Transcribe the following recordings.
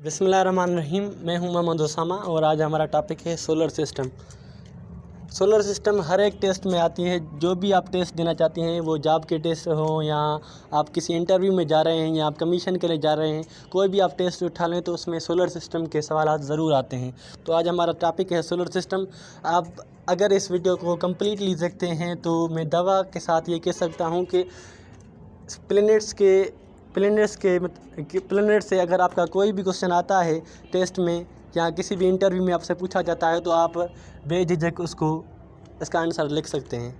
बिस्मिल्लाहिर्रहमानिर्रहीम। मैं हूं मोहम्मद उसामा और आज हमारा टॉपिक है सोलर सिस्टम। सोलर सिस्टम हर एक टेस्ट में आती है। जो भी आप टेस्ट देना चाहते हैं, वो जॉब के टेस्ट हो या आप किसी इंटरव्यू में जा रहे हैं या आप कमीशन के लिए जा रहे हैं, कोई भी आप टेस्ट उठा लें तो उसमें सोलर सिस्टम के सवाल ज़रूर आते हैं। तो आज हमारा टॉपिक है सोलर सिस्टम। आप अगर इस वीडियो को कम्प्लीटली देखते हैं तो मैं दावा के साथ ये कह सकता हूँ कि प्लैनेट से अगर आपका कोई भी क्वेश्चन आता है टेस्ट में या किसी भी इंटरव्यू में आपसे पूछा जाता है तो आप बेझिझक इसका आंसर लिख सकते हैं।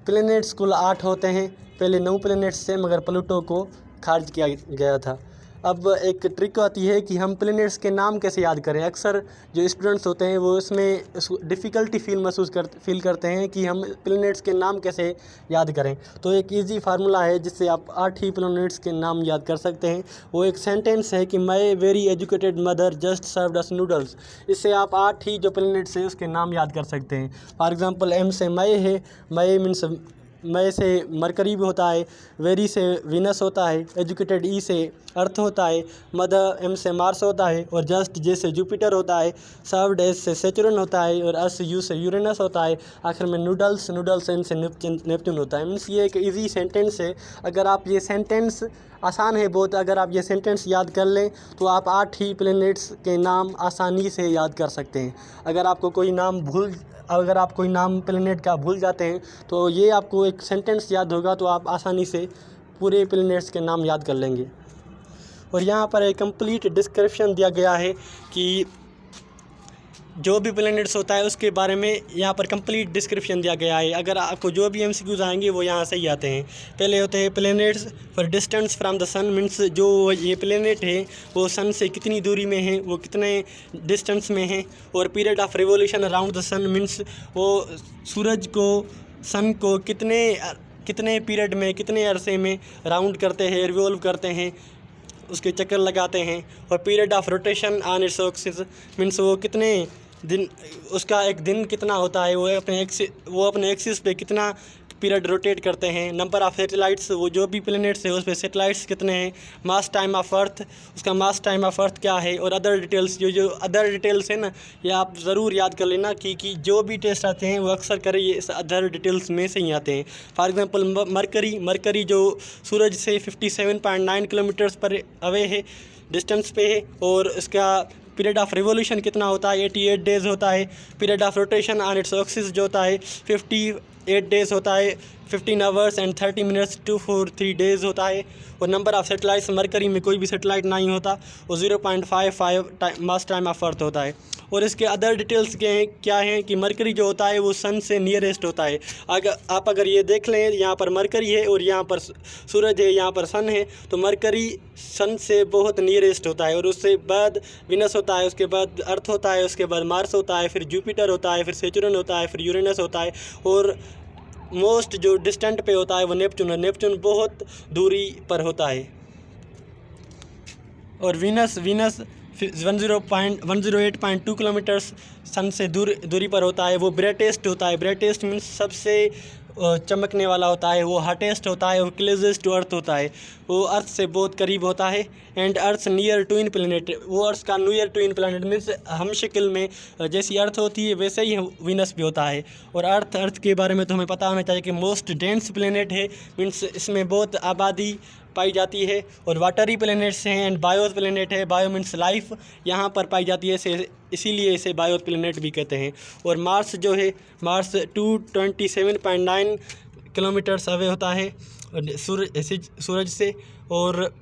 प्लैनेट्स कुल 8 होते हैं। पहले 9 प्लैनेट्स थे मगर प्लूटो को खारिज किया गया था। अब एक ट्रिक आती है कि हम प्लैनेट्स के नाम कैसे याद करें। अक्सर जो स्टूडेंट्स होते हैं वो इसमें डिफ़िकल्टी फील करते हैं कि हम प्लैनेट्स के नाम कैसे याद करें। तो एक इजी फार्मूला है जिससे आप 8 ही प्लैनेट्स के नाम याद कर सकते हैं। वो एक सेंटेंस है कि my very educated mother just served us noodles. इससे आप 8 ही जो प्लैनेट्स है उसके नाम याद कर सकते हैं। फॉर एग्ज़ाम्पल एम से मय है। मय मीन्स मय से मरकरी भी होता है, वेरी से वीनस होता है, एजुकेटेड ई से अर्थ होता है, मदर एम से मार्स होता है और जस्ट जे से जुपिटर होता है, सर्व्ड एस से सेचुरन होता है और अस यू से यूरेनस होता है। आखिर में नूडल्स एन से नेपच्यून होता है। मीन्स ये एक इजी सेंटेंस है। अगर आप ये सेंटेंस आसान है बहुत, अगर आप ये सेंटेंस याद कर लें तो आप 8 ही प्लैनेट्स के नाम आसानी से याद कर सकते हैं। अगर आप कोई नाम प्लैनेट का भूल जाते हैं तो ये आपको एक सेंटेंस याद होगा तो आप आसानी से पूरे प्लैनेट्स के नाम याद कर लेंगे। और यहाँ पर एक कंप्लीट डिस्क्रिप्शन दिया गया है कि जो भी प्लैनेट्स होता है उसके बारे में यहाँ पर कंप्लीट डिस्क्रिप्शन दिया गया है। अगर आपको जो भी एमसीक्यूज आएंगे वो यहाँ से ही आते हैं। पहले होते हैं planets for distance from the sun. Means जो ये प्लैनेट है वो सन से कितनी दूरी में है, वो कितने डिस्टेंस में है। और period of revolution around the sun. Means वो सूरज को सन को कितने पीरियड में, कितने अरसे में राउंड करते हैं, रिवॉल्व करते हैं, उसके चक्कर लगाते हैं। और period of rotation on its axis. Means वो कितने दिन, उसका एक दिन कितना होता है, वो अपने एक्सिस पे कितना पीरियड रोटेट करते हैं। नंबर ऑफ़ सैटेलाइट्स, वो जो भी प्लैनेट्स है उस पर सैटेलाइट्स कितने हैं। मास टाइम ऑफ अर्थ, उसका मास टाइम ऑफ अर्थ क्या है। और अदर डिटेल्स, जो अदर डिटेल्स है ना, ये आप ज़रूर याद कर लेना कि जो भी टेस्ट आते हैं वो अक्सर करें ये इस अदर डिटेल्स में से ही आते हैं। फॉर एग्ज़ाम्पल मरकरी जो सूरज से 57.9 किलोमीटर्स पर अवे है, डिस्टेंस पे है। और इसका पीरियड ऑफ रिवोल्यूशन कितना होता है, 88 डेज़ होता है। Period of rotation on its axis जो होता है 58 डेज़ होता है, 15 आवर्स एंड 30 मिनट्स 243 डेज़ होता है। और नंबर ऑफ़ सैटेलाइट्स, मरकरी में कोई भी सैटेलाइट नहीं होता, और 0.55 मास टाइम ऑफ अर्थ होता है। और इसके अदर डिटेल्स क्या हैं कि मरकरी जो होता है वो सन से नियरेस्ट होता है। अगर ये देख लें, यहाँ पर मरकरी है और यहाँ पर सूरज है, यहाँ पर सन है, तो मरकरी सन से बहुत नियरेस्ट होता है। और उससे बाद विनस होता है, उसके बाद अर्थ होता है, उसके बाद मार्स होता है, फिर जुपिटर होता है, फिर सेचुरन होता है, फिर यूरेनस होता है। और मोस्ट जो डिस्टेंट पे होता है वो नेपच्यून है। नेपच्यून बहुत दूरी पर होता है। और वीनस 108.2 किलोमीटर्स सन से दूरी पर होता है। वो ब्राइटेस्ट होता है। ब्राइटेस्ट मीन्स सबसे चमकने वाला होता है। वो हॉटेस्ट होता है। वो क्लोजेस्ट टू अर्थ होता है। वो अर्थ से बहुत करीब होता है। And earth near twin planet, वो अर्थ का नियर ट्विन प्लैनेट मीन्स हम शक्ल में जैसी अर्थ होती है वैसे ही वीनस भी होता है। और अर्थ के बारे में तो हमें पता होना चाहिए कि मोस्ट डेंस प्लैनेट है। मीन्स इसमें बहुत आबादी पाई जाती है। और वाटरी प्लैनेट्स हैं एंड बायो प्लैनेट है। बायो मीन्स लाइफ यहाँ पर पाई जाती है, इसीलिए इसे बायो प्लैनेट भी कहते हैं। और मार्स जो है, मार्स 227.9 किलोमीटर्स अवे होता है सूरज से। और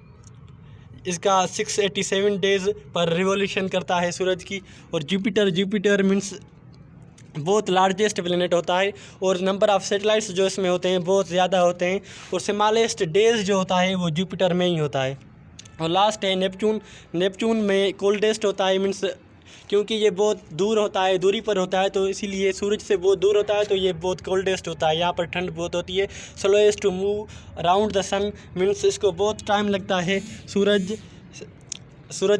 इसका 687 डेज़ पर रिवोल्यूशन करता है सूरज की। और जुपिटर मीन्स बहुत लार्जेस्ट प्लैनेट होता है। और नंबर ऑफ़ सैटेलाइट्स जो इसमें होते हैं बहुत ज़्यादा होते हैं। और स्मॉलेस्ट डेज़ जो होता है वो जुपिटर में ही होता है। और लास्ट है नेपच्यून में कोल्डेस्ट होता है। मीन्स क्योंकि ये बहुत दूर होता है, दूरी पर होता है, तो इसीलिए सूरज से बहुत दूर होता है, तो ये बहुत कोल्डेस्ट होता है। यहाँ पर ठंड बहुत होती है। Slowest to move around the sun. Means इसको बहुत टाइम लगता है सूरज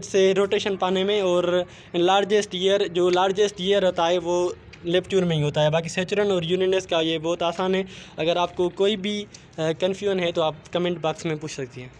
से रोटेशन पाने में। और लार्जेस्ट ईयर होता है वो नेपच्यून में ही होता है। बाकी सेचुरन और यूरेनस का ये बहुत आसान है। अगर आपको कोई भी कन्फ्यूजन है तो आप कमेंट बॉक्स में पूछ सकती हैं।